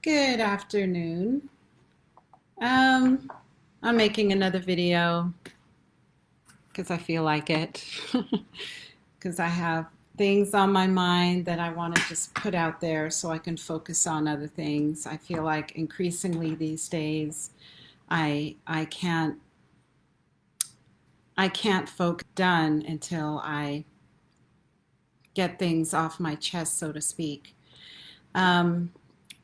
Good afternoon. Um, I'm making another video because I feel like it. Because I have things on my mind that I want to just put out there so I can focus on other things. I feel like increasingly these days I can't focus done until I get things off my chest, so to speak. Um,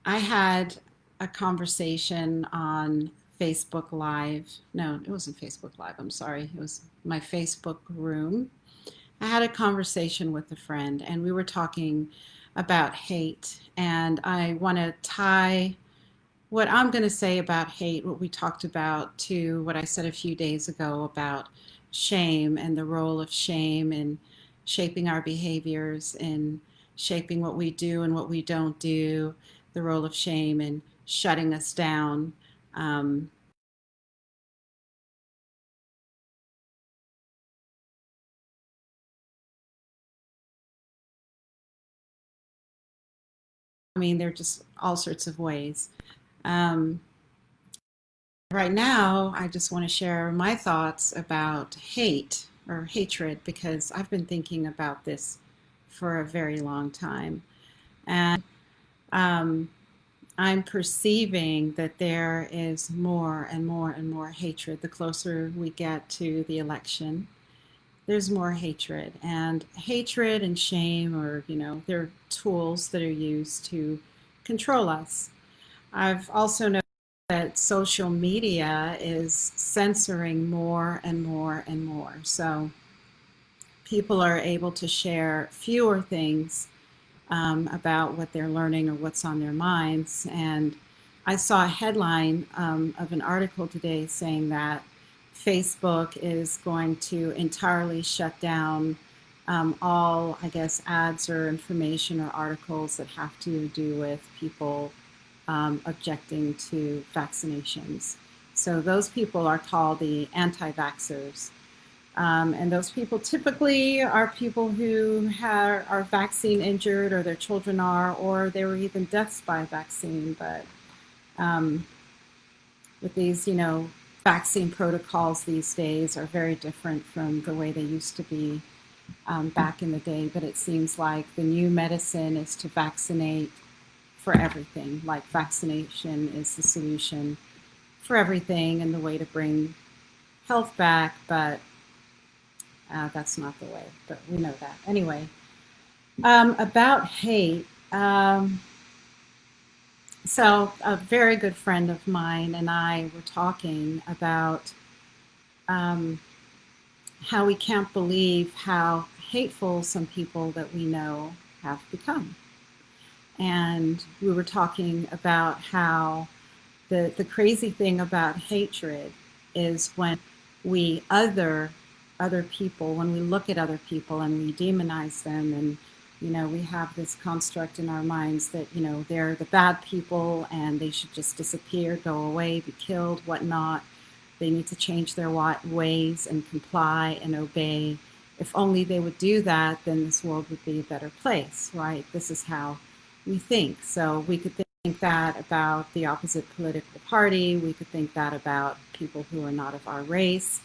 I had a conversation on Facebook Live. No, it wasn't Facebook Live. I'm sorry. It was my Facebook room. I had a conversation with a friend, and we were talking about hate. And I want to tie what I'm going to say about hate, what we talked about, to what I said a few days ago about shame and the role of shame in shaping our behaviors and shaping what we do and what we don't do, the role of shame in shutting us down. Um, I mean, there are just all sorts of ways. Um, right now, I just want to share my thoughts about hate or hatred because I've been thinking about this for a very long time. And um, I'm perceiving that there is more and more and more hatred. The closer we get to the election, there's more hatred. And hatred and shame they're tools that are used to control us. I've also noticed that social media is censoring more and more and more. So people are able to share fewer things about what they're learning or what's on their minds. And I saw a headline of an article today saying that Facebook is going to entirely shut down all, I guess, ads or information or articles that have to do with people objecting to vaccinations. So those people are called the anti-vaxxers. And those people typically are people who are vaccine injured, or their children are, or they were even deaths by vaccine. But um, with these, vaccine protocols these days are very different from the way they used to be back in the day. But it seems like the new medicine is to vaccinate for everything. Like vaccination is the solution for everything and the way to bring health back. But that's not the way, but we know that. Anyway, about hate. So, a very good friend of mine and I were talking about um, how we can't believe how hateful some people that we know have become. And we were talking about how the crazy thing about hatred is when we other people, when we look at other people and we demonize them, and we have this construct in our minds that they're the bad people and they should just disappear, go away, be killed, whatnot. They need to change their ways and comply and obey. If only they would do that, then this world would be a better place, right? This is how we think. So we could think that about the opposite political party. We could think that about people who are not of our race,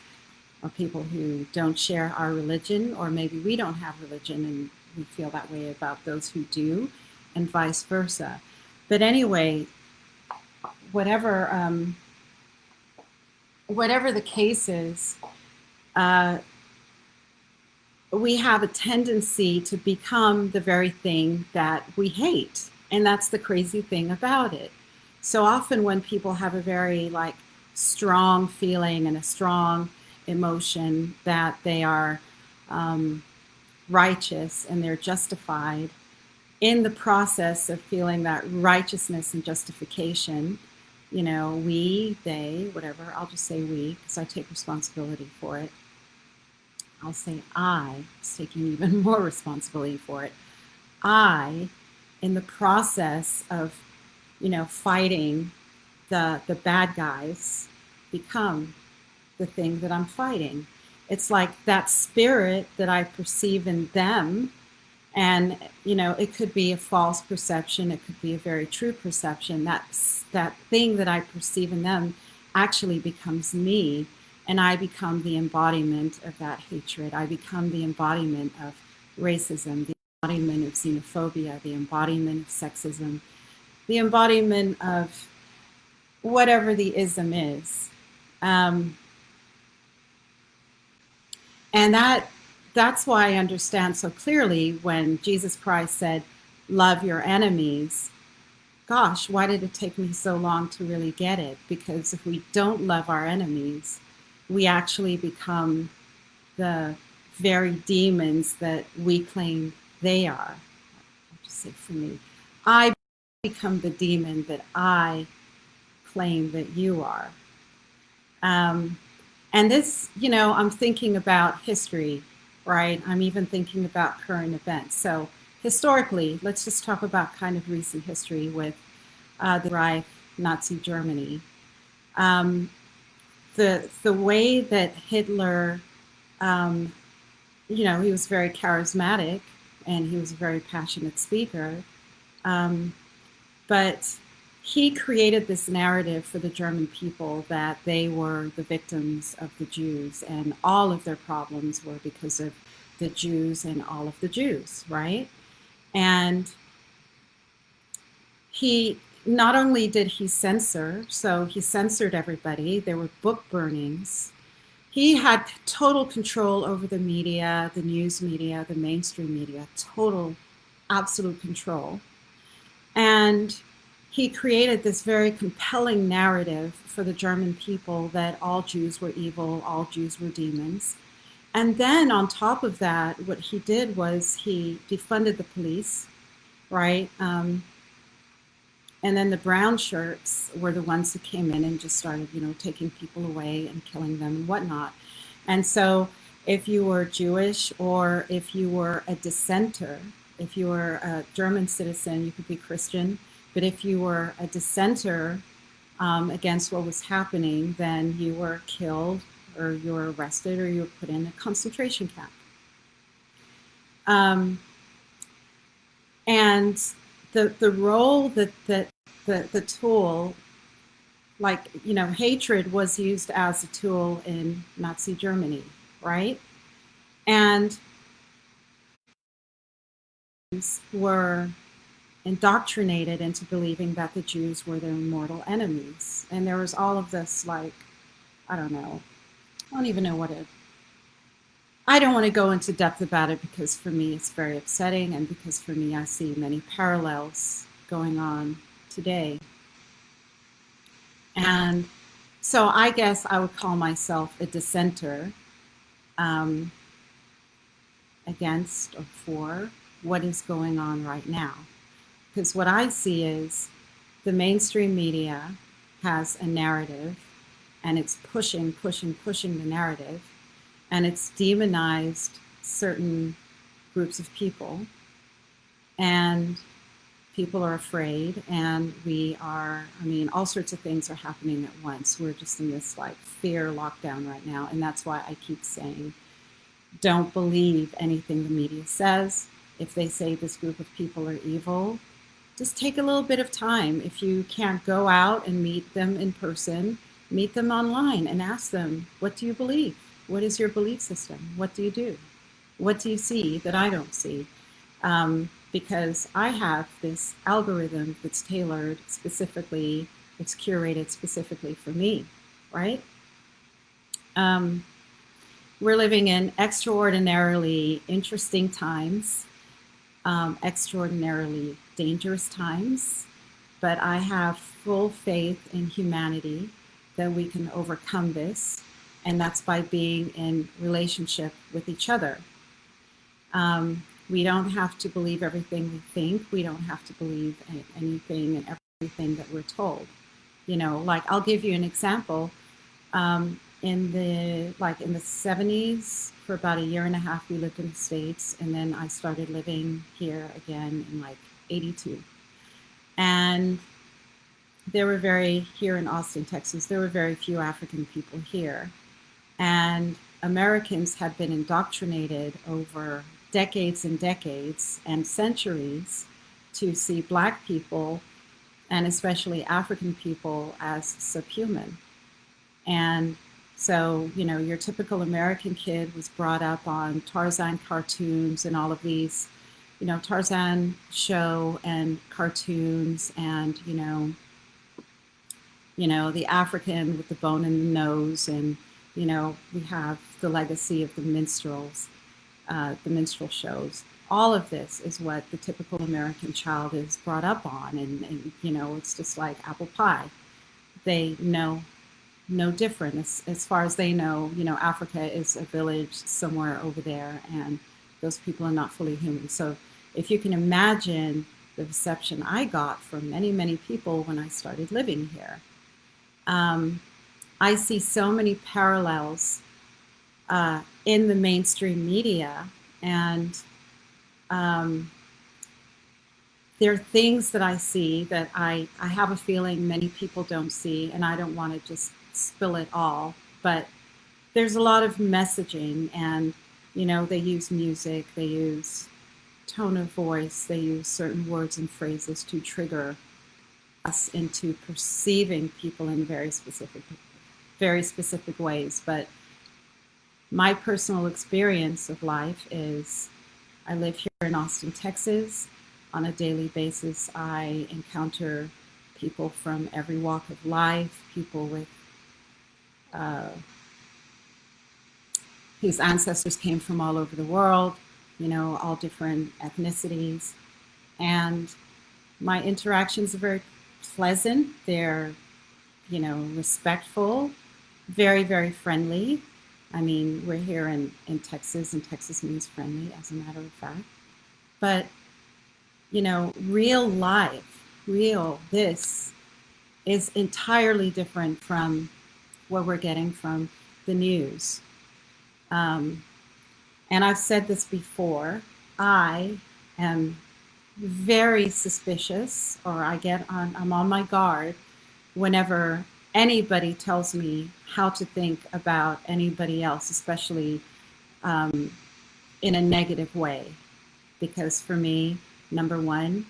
or people who don't share our religion, or maybe we don't have religion and we feel that way about those who do, and vice versa. But anyway, whatever whatever the case is, uh, we have a tendency to become the very thing that we hate. And that's the crazy thing about it. So often when people have a very strong feeling and a strong emotion that they are um, righteous and they're justified, in the process of feeling that righteousness and justification, we, they, whatever, I'll just say we because I take responsibility for it. I'll say I was taking even more responsibility for it. I, in the process of, fighting the bad guys, become the thing that I'm fighting. It's like that spirit that I perceive in them And, you know, it could be a false perception, it could be a very true perception. That thing that I perceive in them actually becomes me, and I become the embodiment of that hatred. I become the embodiment of racism, the embodiment of xenophobia, the embodiment of sexism, the embodiment of whatever the ism is. Um, and that's why I understand so clearly when Jesus Christ said, love your enemies. Gosh, why did it take me so long to really get it? Because if we don't love our enemies, we actually become the very demons that we claim they are. I'll just say for me, I become the demon that I claim that you are. Um, and this, you know, I'm thinking about history, right? I'm even thinking about current events. So historically, let's just talk about kind of recent history with the Reich, Nazi Germany. Um, the way that Hitler, um, you know, he was very charismatic and he was a very passionate speaker, um, but he created this narrative for the German people that they were the victims of the Jews and all of their problems were because of the Jews and all of the Jews, right? And he not only did he censor, so he censored everybody, there were book burnings. He had total control over the media, the news media, the mainstream media, total, absolute control. And he created this very compelling narrative for the German people that all Jews were evil, all Jews were demons. And then on top of that, what he did was he defunded the police, right? And then the brown shirts were the ones who came in and just started, you know, taking people away and killing them and whatnot. And so if you were Jewish or if you were a dissenter, if you were a German citizen, you could be Christian. But if you were a dissenter against what was happening, then you were killed or you were arrested or you were put in a concentration camp. And the role that the tool, like, you know, hatred was used as a tool in Nazi Germany, right? And were indoctrinated into believing that the Jews were their mortal enemies. And there was all of this, like, I don't know, I don't even know what it, I don't want to go into depth about it because for me it's very upsetting and because for me I see many parallels going on today. And so I guess I would call myself a dissenter um, against or for what is going on right now. Because what I see is the mainstream media has a narrative and it's pushing the narrative and it's demonized certain groups of people and people are afraid and we are, I mean, all sorts of things are happening at once. We're just in this like fear lockdown right now. And that's why I keep saying, don't believe anything the media says. If they say this group of people are evil, just take a little bit of time. If you can't go out and meet them in person, meet them online and ask them, what do you believe? What is your belief system? What do you do? What do you see that I don't see? Because I have this algorithm that's tailored specifically, it's curated specifically for me, right? We're living in extraordinarily interesting times, extraordinarily dangerous times, but I have full faith in humanity that we can overcome this, and that's by being in relationship with each other. We don't have to believe everything we think. We don't have to believe anything and everything that we're told. You know, like I'll give you an example. In the 70s, for about a year and a half, we lived in the States, and then I started living here again in like 82. And here in Austin, Texas, there were very few African people here. And Americans had been indoctrinated over decades and decades and centuries to see Black people, and especially African people, as subhuman. And so, your typical American kid was brought up on Tarzan cartoons and all of these, Tarzan show and cartoons, and, the African with the bone in the nose, and, we have the legacy of the minstrel shows. All of this is what the typical American child is brought up on, and it's just like apple pie. They know no different. As far as they know, Africa is a village somewhere over there, and those people are not fully human. So if you can imagine the reception I got from many, many people when I started living here, I see so many parallels in the mainstream media, and there are things that I see that I have a feeling many people don't see, and I don't want to just spill it all, but there's a lot of messaging, and they use music, they use tone of voice, they use certain words and phrases to trigger us into perceiving people in very specific ways. But my personal experience of life is I live here in Austin, Texas. On a daily basis, I encounter people from every walk of life, people with whose ancestors came from all over the world, all different ethnicities. And my interactions are very pleasant. They're, respectful, very, very friendly. I mean, we're here in Texas, and Texas means friendly, as a matter of fact. But, real life, this is entirely different from what we're getting from the news. And I've said this before, I am very suspicious, or I'm on my guard whenever anybody tells me how to think about anybody else, especially in a negative way. Because for me, number one,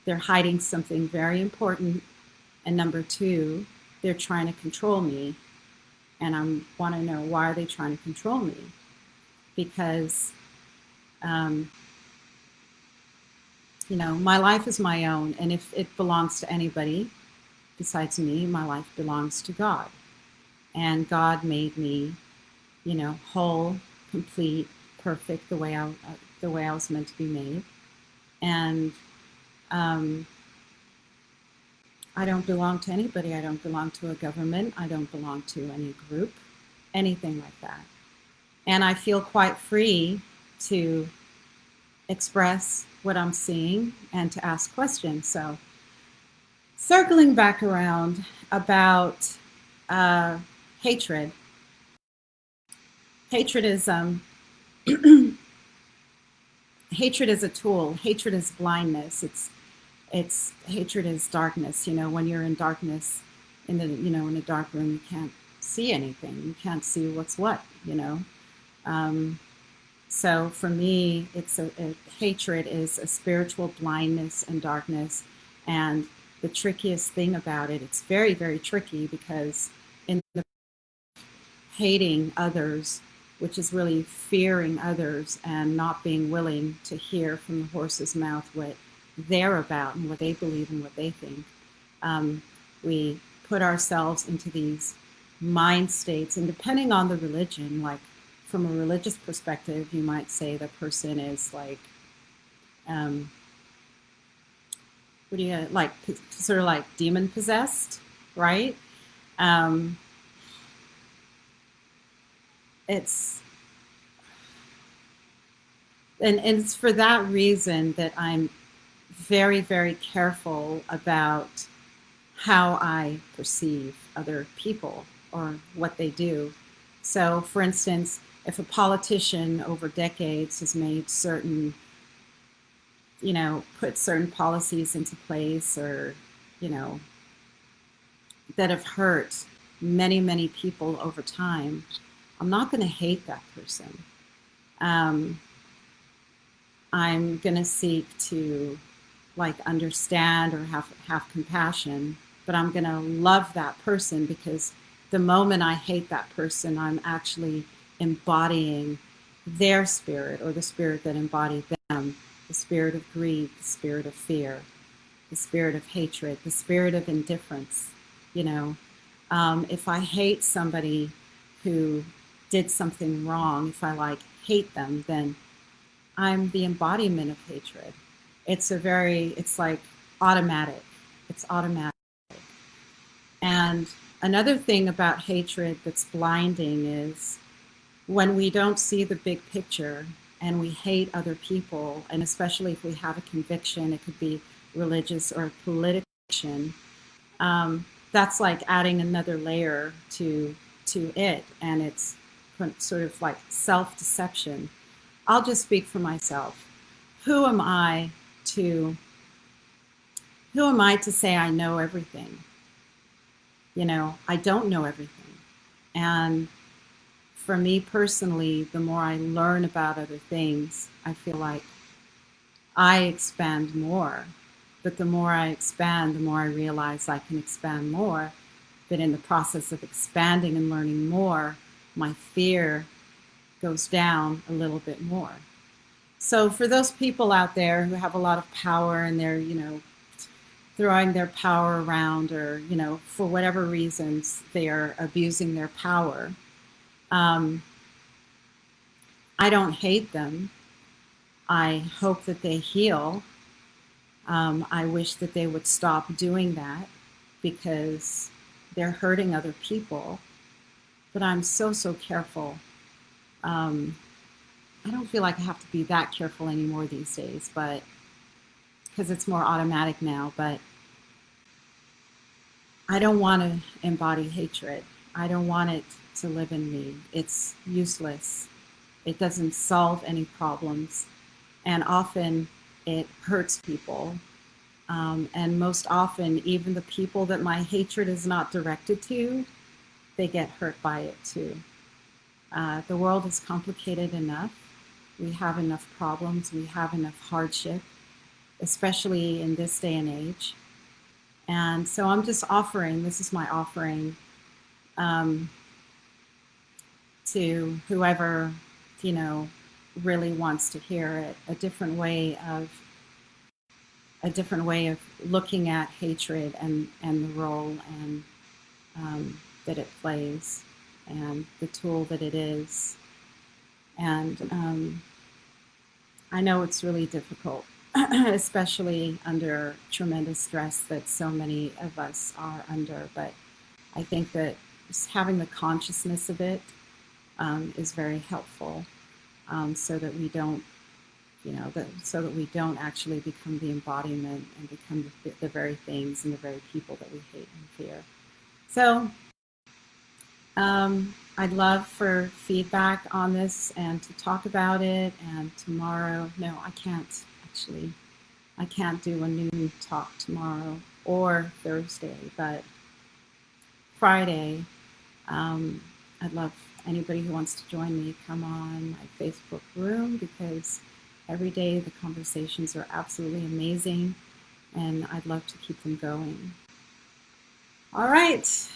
they're hiding something very important. And number two, they're trying to control me. And I want to know, why are they trying to control me? Because, my life is my own. And if it belongs to anybody besides me, my life belongs to God. And God made me, whole, complete, perfect, the way I was meant to be made. And I don't belong to anybody. I don't belong to a government. I don't belong to any group, anything like that. And I feel quite free to express what I'm seeing and to ask questions. So, circling back around about hatred. Hatred is hatred is a tool. Hatred is blindness. It's hatred is darkness. When you're in darkness, in a dark room, you can't see anything. You can't see what's what. So for me, hatred is a spiritual blindness and darkness. And the trickiest thing about it, it's very, very tricky, because in the hating others, which is really fearing others and not being willing to hear from the horse's mouth what they're about and what they believe and what they think, we put ourselves into these mind states. And depending on the religion, like from a religious perspective, you might say the person is like, sort of like demon possessed, right? It's and it's for that reason that I'm very, very careful about how I perceive other people or what they do. So, for instance, if a politician over decades has made put certain policies into place, or, that have hurt many, many people over time, I'm not going to hate that person. I'm going to seek to like understand or have compassion, but I'm going to love that person, because the moment I hate that person, I'm actually embodying their spirit, or the spirit that embodied them, the spirit of greed, the spirit of fear, the spirit of hatred, the spirit of indifference. You know, if I hate somebody who did something wrong, if I like hate them, then I'm the embodiment of hatred. It's like automatic. It's automatic. And another thing about hatred that's blinding is when we don't see the big picture and we hate other people, and especially if we have a conviction, it could be religious or political conviction, that's like adding another layer to it, and it's sort of like self-deception. I'll just speak for myself. Who am I to who am I to say I know everything? You know, I don't know everything. And for me personally, the more I learn about other things, I feel like I expand more. But the more I expand, the more I realize I can expand more. But in the process of expanding and learning more, my fear goes down a little bit more. So for those people out there who have a lot of power and they're, throwing their power around, or, for whatever reasons they are abusing their power, um, I don't hate them. I hope that they heal. I wish that they would stop doing that, because they're hurting other people. But I'm so, so careful. Um, I don't feel like I have to be that careful anymore these days, but because it's more automatic now. But I don't want to embody hatred. I don't want it to live in me. It's useless. It doesn't solve any problems. And often it hurts people. And most often, even the people that my hatred is not directed to, they get hurt by it too. The world is complicated enough. We have enough problems. We have enough hardship, especially in this day and age. And so I'm just offering, this is my offering, um, to whoever, you know, really wants to hear it, a different way of looking at hatred and the role and that it plays, and the tool that it is. And I know it's really difficult, especially under tremendous stress that so many of us are under. But I think that just having the consciousness of it is very helpful, so that we don't, so that we don't actually become the embodiment and become the very things and the very people that we hate and fear. So I'd love for feedback on this and to talk about it. And tomorrow, no, I can't actually. I can't do a noon talk tomorrow or Thursday, but Friday, I'd love anybody who wants to join me come on my Facebook room, because every day the conversations are absolutely amazing and I'd love to keep them going. All right.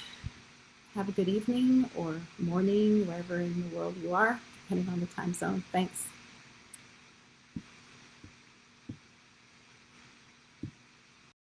Have a good evening or morning, wherever in the world you are, depending on the time zone. Thanks.